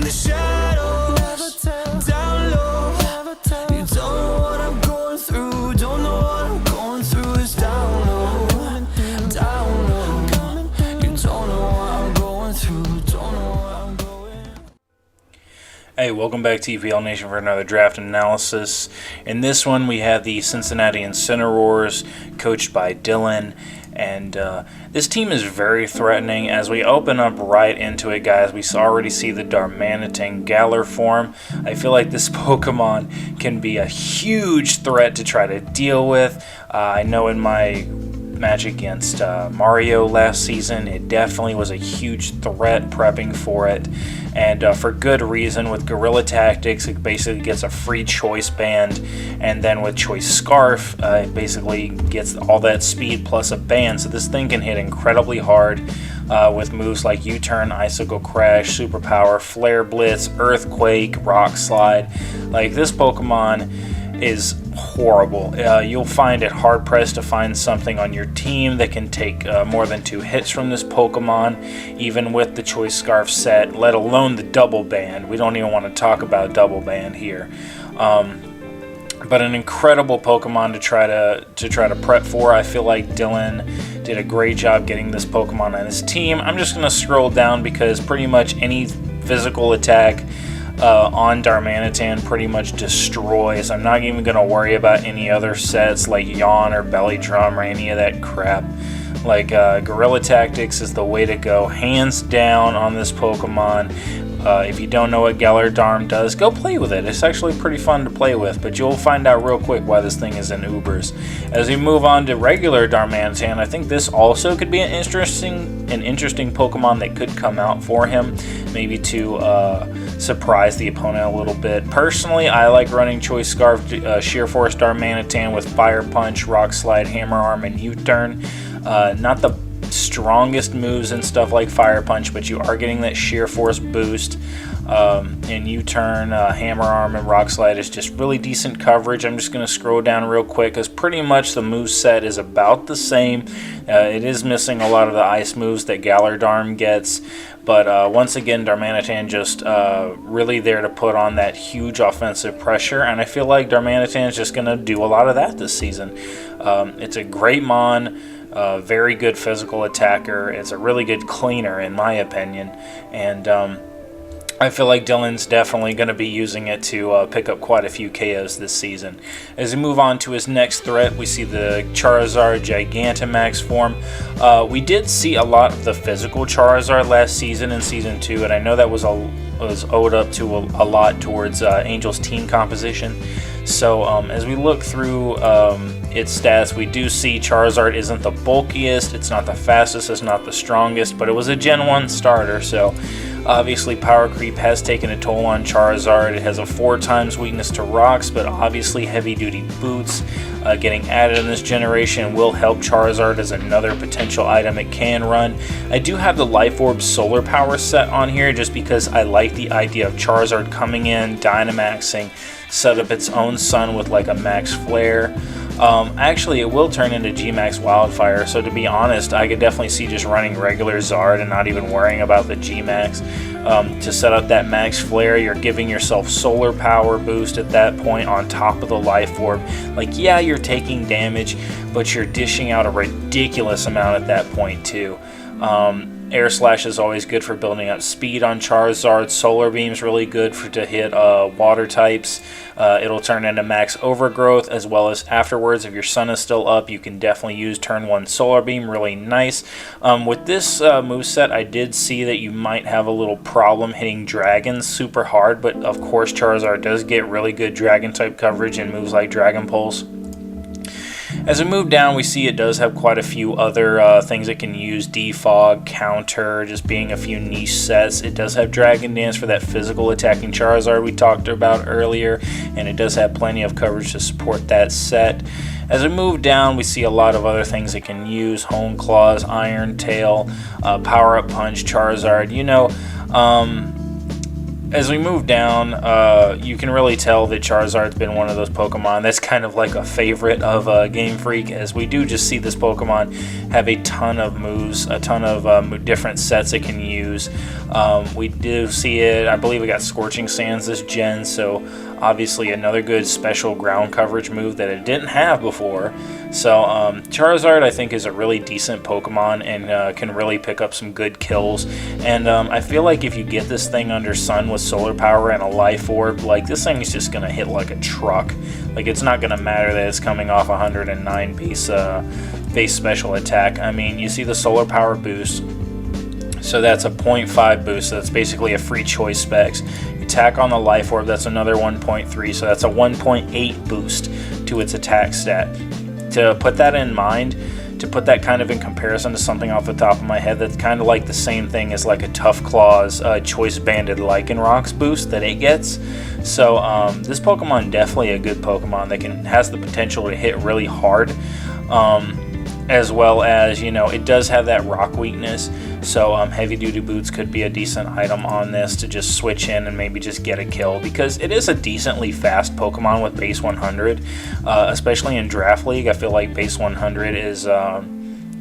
the shadows, down low. You don't know what I'm going through, don't know what I'm going through. It's down low, down low. You don't know what I'm going through, don't know what I'm going through. Hey, welcome back TPL Nation for another draft analysis. In this one, we have the Cincinnati Incineroars, coached by Dylan. And this team is very threatening. As we open up right into it, guys, we already see the Darmanitan Galar form. I feel like this Pokemon can be a huge threat to try to deal with. I know in my match against Mario last season, it definitely was a huge threat prepping for it, and for good reason. With Guerrilla Tactics, it basically gets a free choice band, and then with Choice Scarf, it basically gets all that speed plus a band, so this thing can hit incredibly hard with moves like U-Turn, Icicle Crash, Superpower, Flare Blitz, Earthquake, Rock Slide. Like, this Pokemon is horrible. You'll find it hard pressed to find something on your team that can take more than 2 hits from this Pokemon, even with the Choice Scarf set, let alone the double band. We don't even want to talk about double band here. But an incredible Pokemon to try to prep for. I feel like Dylan did a great job getting this Pokemon on his team. I'm just going to scroll down because pretty much any physical attack on Darmanitan pretty much destroys. I'm not even going to worry about any other sets like Yawn or Belly Drum or any of that crap. Like, Guerrilla Tactics is the way to go, hands down, on this Pokemon. If you don't know what Galar Darm does, go play with it. It's actually pretty fun to play with, but you'll find out real quick why this thing is in Ubers. As we move on to regular Darmanitan, I think this also could be an interesting Pokemon that could come out for him, maybe to surprise the opponent a little bit. Personally, I like running Choice Scarf Sheer Force Darmanitan with Fire Punch, Rock Slide, Hammer Arm, and U-Turn. Not the strongest moves and stuff like Fire Punch, but you are getting that Sheer Force boost. And U-Turn, Hammer Arm, and Rock Slide is just really decent coverage. I'm just going to scroll down real quick because pretty much the move set is about the same. It is missing a lot of the ice moves that Galar Darm gets, but once again, Darmanitan just really there to put on that huge offensive pressure, and I feel like Darmanitan is just going to do a lot of that this season. It's a great Mon. Very good physical attacker. It's a really good cleaner, in my opinion, and I feel like Dylan's definitely going to be using it to pick up quite a few KOs this season. As we move on to his next threat, we see the Charizard Gigantamax form. We did see a lot of the physical Charizard last season in Season 2, and I know that was owed up to a lot towards Angel's team composition. So as we look through its stats, we do see Charizard isn't the bulkiest, it's not the fastest, it's not the strongest, but it was a Gen 1 starter, so obviously power creep has taken a toll on Charizard. It has a 4 times weakness to rocks, but obviously heavy duty boots getting added in this generation will help Charizard as another potential item it can run. I do have the Life Orb Solar Power set on here just because I like the idea of Charizard coming in, Dynamaxing, set up its own sun with like a max flare. Actually, it will turn into G-Max Wildfire, so to be honest, I could definitely see just running regular Zard and not even worrying about the G-Max. To set up that max flare, you're giving yourself solar power boost at that point on top of the Life Orb. Like, yeah, you're taking damage, but you're dishing out a ridiculous amount at that point too. Air Slash is always good for building up speed on Charizard. Solar Beam's really good to hit water types. It'll turn into max overgrowth, as well as afterwards, if your sun is still up, you can definitely use turn 1 Solar Beam. Really nice. With this moveset, I did see that you might have a little problem hitting dragons super hard, but of course Charizard does get really good dragon type coverage in moves like Dragon Pulse. As we move down, we see it does have quite a few other things it can use. Defog, Counter, just being a few niche sets. It does have Dragon Dance for that physical attacking Charizard we talked about earlier, and it does have plenty of coverage to support that set. As we move down, we see a lot of other things it can use. Hone Claws, Iron Tail, Power Up Punch, Charizard. You know, as we move down, you can really tell that Charizard's been one of those Pokemon that's kind of like a favorite of Game Freak, as we do just see this Pokemon have a ton of moves, a ton of different sets it can use. We do see it, I believe we got Scorching Sands this gen, so obviously another good special ground coverage move that it didn't have before. So Charizard, I think, is a really decent Pokemon and can really pick up some good kills. And I feel like if you get this thing under Sun with Solar Power and a Life Orb, like, this thing is just going to hit like a truck. Like, it's not going to matter that it's coming off 109 base special attack. I mean, you see the Solar Power boost. So that's a 0.5 boost, so that's basically a free choice specs. You attack on the Life Orb, that's another 1.3, so that's a 1.8 boost to its attack stat. To put that in mind, to put that kind of in comparison to something off the top of my head, that's kind of like the same thing as like a Tough Claws Choice Banded Lycanroc's boost that it gets. So this Pokemon definitely a good Pokemon that has the potential to hit really hard. As well as, you know, it does have that rock weakness, so heavy duty boots could be a decent item on this to just switch in and maybe just get a kill, because it is a decently fast Pokemon with base 100, especially in Draft League. I feel like base 100 is a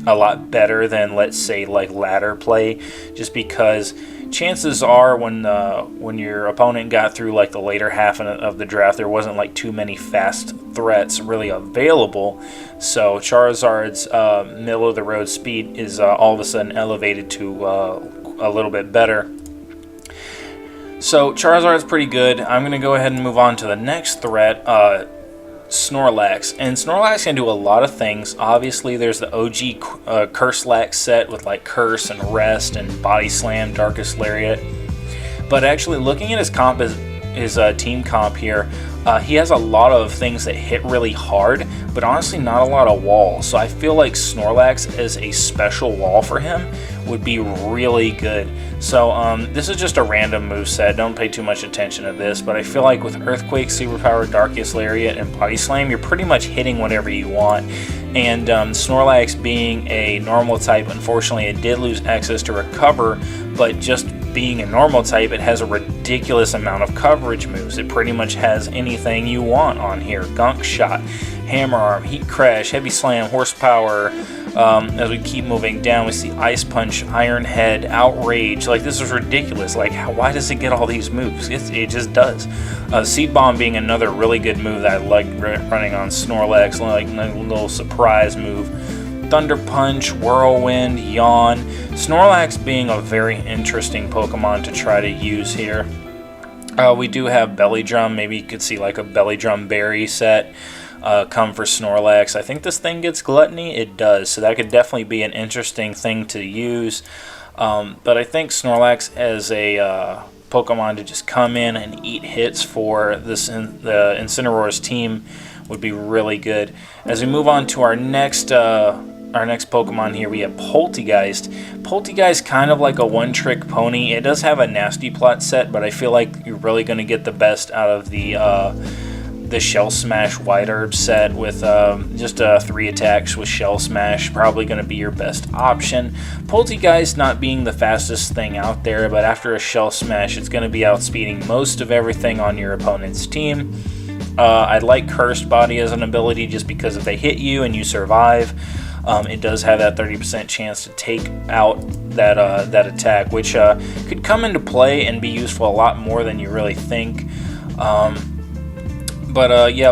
lot better than, let's say, like ladder play, just because chances are when your opponent got through like the later half of the draft, there wasn't like too many fast threats really available. So Charizard's middle of the road speed is all of a sudden elevated to a little bit better. So Charizard's pretty good. I'm going to go ahead and move on to the next threat, Snorlax. And Snorlax can do a lot of things. Obviously, there's the OG Curselax set with like Curse and Rest and Body Slam, Darkest Lariat. But actually, looking at his comp, his team comp here, he has a lot of things that hit really hard, but honestly not a lot of walls. So I feel like Snorlax as a special wall for him would be really good. So this is just a random moveset. Don't pay too much attention to this, but I feel like with Earthquake, Superpower, Darkest Lariat, and Body Slam, you're pretty much hitting whatever you want. And Snorlax being a normal type, unfortunately it did lose access to Recover, but just being a normal type, it has a ridiculous amount of coverage moves. It pretty much has anything you want on here. Gunk Shot, Hammer Arm, Heat Crash, Heavy Slam, Horsepower. As we keep moving down, we see Ice Punch, Iron Head, Outrage. Like, this is ridiculous. Like, why does it get all these moves? It just does. Seed Bomb being another really good move that I like running on Snorlax, like a little surprise move. Thunder Punch, Whirlwind, Yawn. Snorlax being a very interesting Pokemon to try to use here. We do have Belly Drum. Maybe you could see like a Belly Drum Berry set come for Snorlax. I think this thing gets Gluttony. It does, so that could definitely be an interesting thing to use. But I think Snorlax as a Pokemon to just come in and eat hits for the Incineroar's team would be really good. As we move on to our next Pokemon here, we have Poltegeist. Poltegeist, kind of like a one-trick pony. It does have a Nasty Plot set, but I feel like you're really going to get the best out of the Shell Smash White Herb set with just 3 attacks with Shell Smash. Probably going to be your best option. Poltegeist not being the fastest thing out there, but after a Shell Smash, it's going to be outspeeding most of everything on your opponent's team. I like Cursed Body as an ability just because if they hit you and you survive, it does have that 30% chance to take out that attack, which could come into play and be useful a lot more than you really think. Yeah,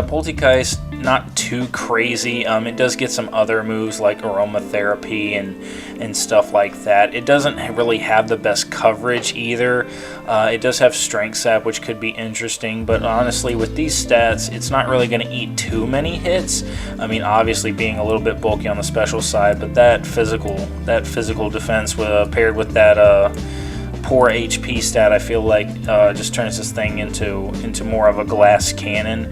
Poltegeist, not too crazy. It does get some other moves like Aromatherapy and stuff like that. It doesn't really have the best coverage either. It does have Strength Sap, which could be interesting, but honestly, with these stats, it's not really going to eat too many hits. I mean, obviously being a little bit bulky on the special side, but that physical defense paired with that poor HP stat, I feel like just turns this thing into more of a glass cannon.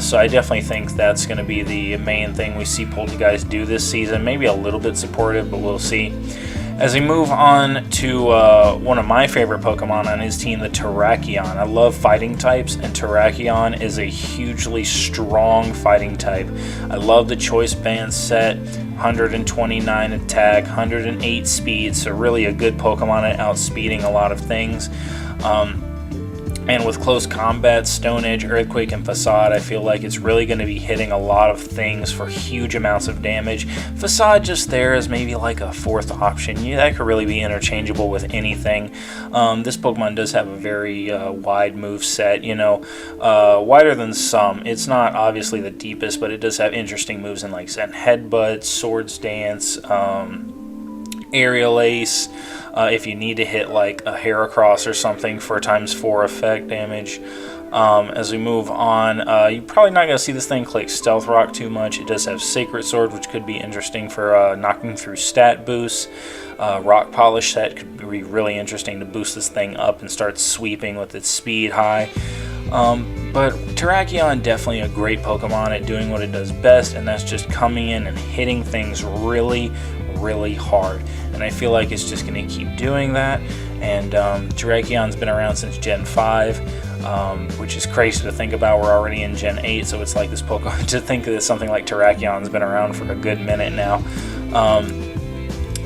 So I definitely think that's going to be the main thing we see Poltegeist do this season. Maybe a little bit supportive, but we'll see. As we move on to one of my favorite Pokemon on his team, the Terrakion. I love fighting types, and Terrakion is a hugely strong fighting type. I love the Choice Band set, 129 attack, 108 speed, so really a good Pokemon at outspeeding a lot of things. And with Close Combat, Stone Edge, Earthquake, and Facade, I feel like it's really going to be hitting a lot of things for huge amounts of damage. Facade just there as maybe like a fourth option. Yeah, that could really be interchangeable with anything. This Pokemon does have a very wide move set, wider than some. It's not obviously the deepest, but it does have interesting moves in like Zen Headbutt, Swords Dance, Aerial Ace, if you need to hit like a Heracross or something for ×4 effect damage. As we move on, you're probably not going to see this thing click Stealth Rock too much. It does have Sacred Sword, which could be interesting for knocking through stat boosts. Rock Polish set could be really interesting to boost this thing up and start sweeping with its speed high. But Terrakion, definitely a great Pokemon at doing what it does best, and that's just coming in and hitting things really, really hard. And I feel like it's just going to keep doing that. And Terrakion's been around since Gen 5, which is crazy to think about. We're already in Gen 8, so it's like this Pokemon, to think that something like Terrakion's been around for a good minute now.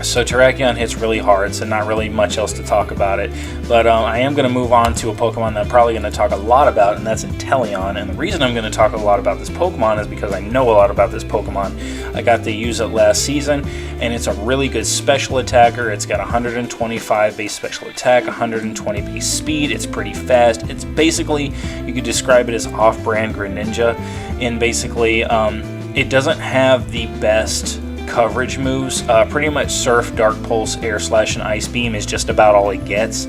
So Terrakion hits really hard, so not really much else to talk about it. But I am going to move on to a Pokemon that I'm probably going to talk a lot about, and that's Inteleon. And the reason I'm going to talk a lot about this Pokemon is because I know a lot about this Pokemon. I got to use it last season, and it's a really good special attacker. It's got 125 base special attack, 120 base speed. It's pretty fast. It's basically, you could describe it as off-brand Greninja. And basically, it doesn't have the best coverage moves. Pretty much Surf, Dark Pulse, Air Slash, and Ice Beam is just about all it gets.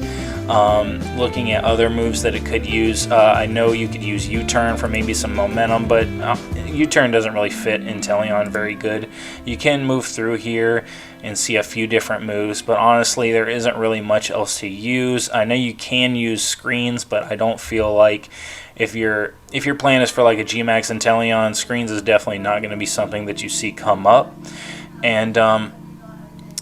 Looking at other moves that it could use, I know you could use U-Turn for maybe some momentum, but U-Turn doesn't really fit Inteleon very good. You can move through here and see a few different moves, but honestly there isn't really much else to use. I know you can use screens, but I don't feel like if your plan is for like a G-Max Inteleon, screens is definitely not going to be something that you see come up. And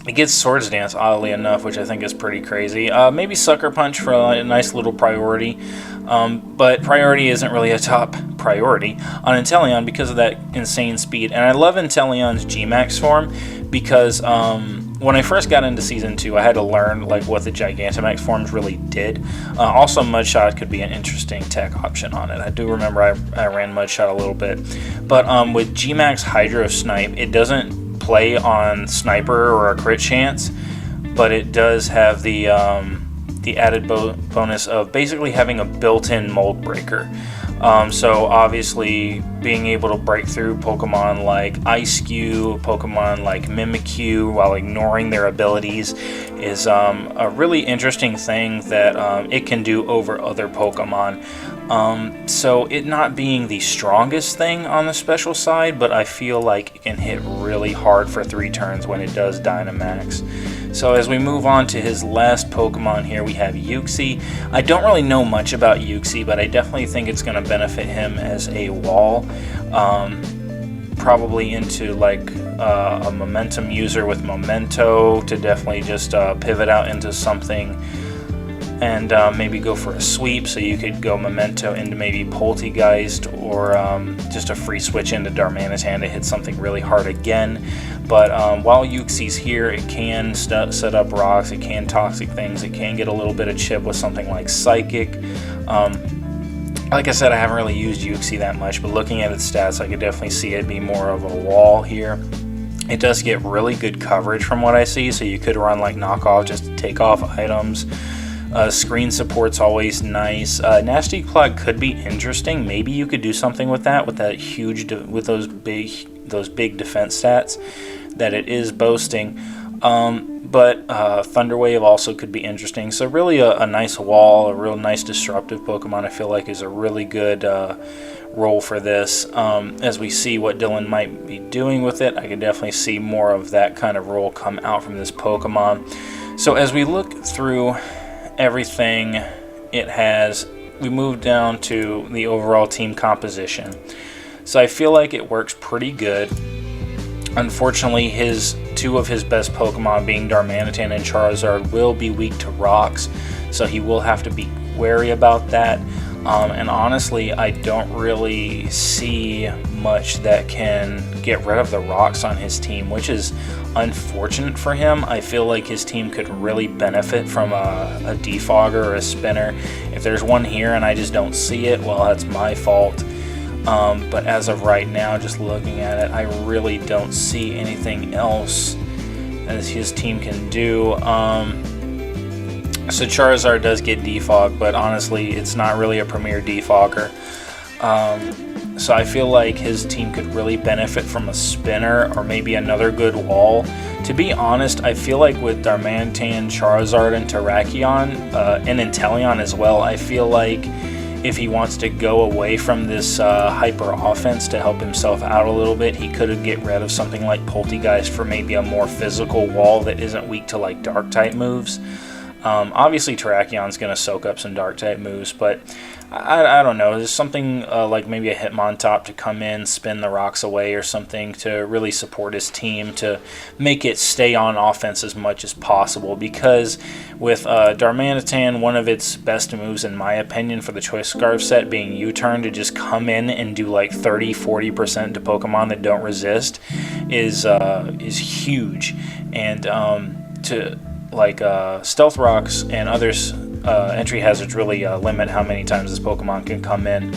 it gets Swords Dance, oddly enough, which I think is pretty crazy. Maybe Sucker Punch for a nice little priority. But priority isn't really a top priority on Inteleon because of that insane speed. And I love Inteleon's G-Max form because when I first got into Season 2, I had to learn like what the Gigantamax forms really did. Also, Mudshot could be an interesting tech option on it. I do remember I ran Mudshot a little bit. But with G-Max Hydro Snipe, it doesn't play on Sniper or a crit chance, but it does have the added bonus of basically having a built-in mold breaker. So obviously being able to break through Pokemon like Ice-Q, Pokemon like Mimikyu while ignoring their abilities is a really interesting thing that it can do over other Pokemon. So it not being the strongest thing on the special side, but I feel like it can hit really hard for 3 turns when it does Dynamax. So as we move on to his last Pokemon here, we have Uxie. I don't really know much about Uxie, but I definitely think it's going to benefit him as a wall. Probably into like a momentum user with Memento to definitely just pivot out into something. And maybe go for a sweep, so you could go Memento into maybe Poltegeist, or just a free switch into Darmanitan to hit something really hard again. But while Uxie's here, it can set up rocks, it can toxic things, it can get a little bit of chip with something like Psychic. Like I said, I haven't really used Uxie that much, but looking at its stats, I could definitely see it be more of a wall here. It does get really good coverage from what I see, so you could run like knockoff just to take off items. Screen support's always nice. Nasty Plug could be interesting. Maybe you could do something with that, with that huge, with those big defense stats that it is boasting. But Thunder Wave also could be interesting. So really a nice wall, a real nice disruptive Pokemon I feel like is a really good role for this. As we see what Dylan might be doing with it, I can definitely see more of that kind of role come out from this Pokemon. So as we look through everything it has, we move down to the overall team composition. So I feel like it works pretty good. Unfortunately, two of his best Pokemon, being Darmanitan and Charizard, will be weak to rocks, so he will have to be wary about that. And honestly, I don't really see much that can get rid of the rocks on his team, which is unfortunate for him. I feel like his team could really benefit from a defogger or a spinner. If there's one here and I just don't see it, well, that's my fault. But as of right now, just looking at it, I really don't see anything else as his team can do. So Charizard does get defogged, but honestly, it's not really a premier defogger. So I feel like his team could really benefit from a spinner or maybe another good wall. To be honest, I feel like with Darmanitan, Charizard, and Terrakion, and Inteleon as well, I feel like if he wants to go away from this hyper offense to help himself out a little bit, he could get rid of something like Poltegeist for maybe a more physical wall that isn't weak to like dark type moves. Obviously Terrakion's going to soak up some dark type moves, but I don't know. There's something like maybe a Hitmontop to come in, spin the rocks away or something to really support his team to make it stay on offense as much as possible. Because with Darmanitan, one of its best moves, in my opinion, for the Choice Scarf set being U-Turn, to just come in and do like 30-40% to Pokemon that don't resist is huge. And to like Stealth Rocks and others, entry hazards really limit how many times this Pokemon can come in.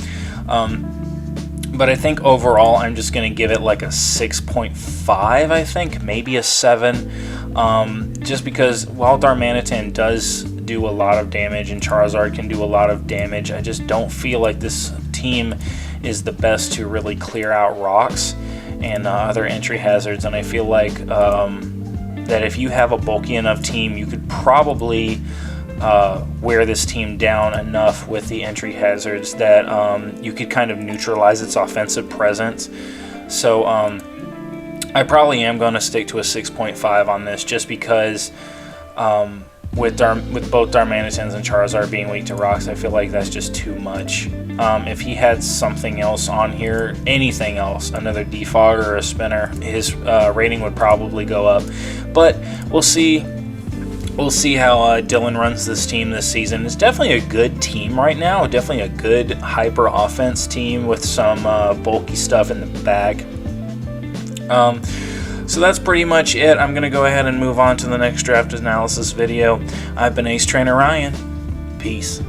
But I think overall I'm just going to give it like a 6.5, I think, maybe a 7. Just because while Darmanitan does do a lot of damage and Charizard can do a lot of damage, I just don't feel like this team is the best to really clear out rocks and other entry hazards. And I feel like that if you have a bulky enough team, you could probably wear this team down enough with the entry hazards that you could kind of neutralize its offensive presence. So I probably am going to stick to a 6.5 on this, just because with both Darmanitans and Charizard being weak to rocks, I feel like that's just too much. If he had something else on here, anything else, another defogger or a spinner, his rating would probably go up. But we'll see. We'll see how Dylan runs this team this season. It's definitely a good team right now. Definitely a good hyper offense team with some bulky stuff in the bag. So that's pretty much it. I'm going to go ahead and move on to the next draft analysis video. I've been AceTrainrRyan. Peace.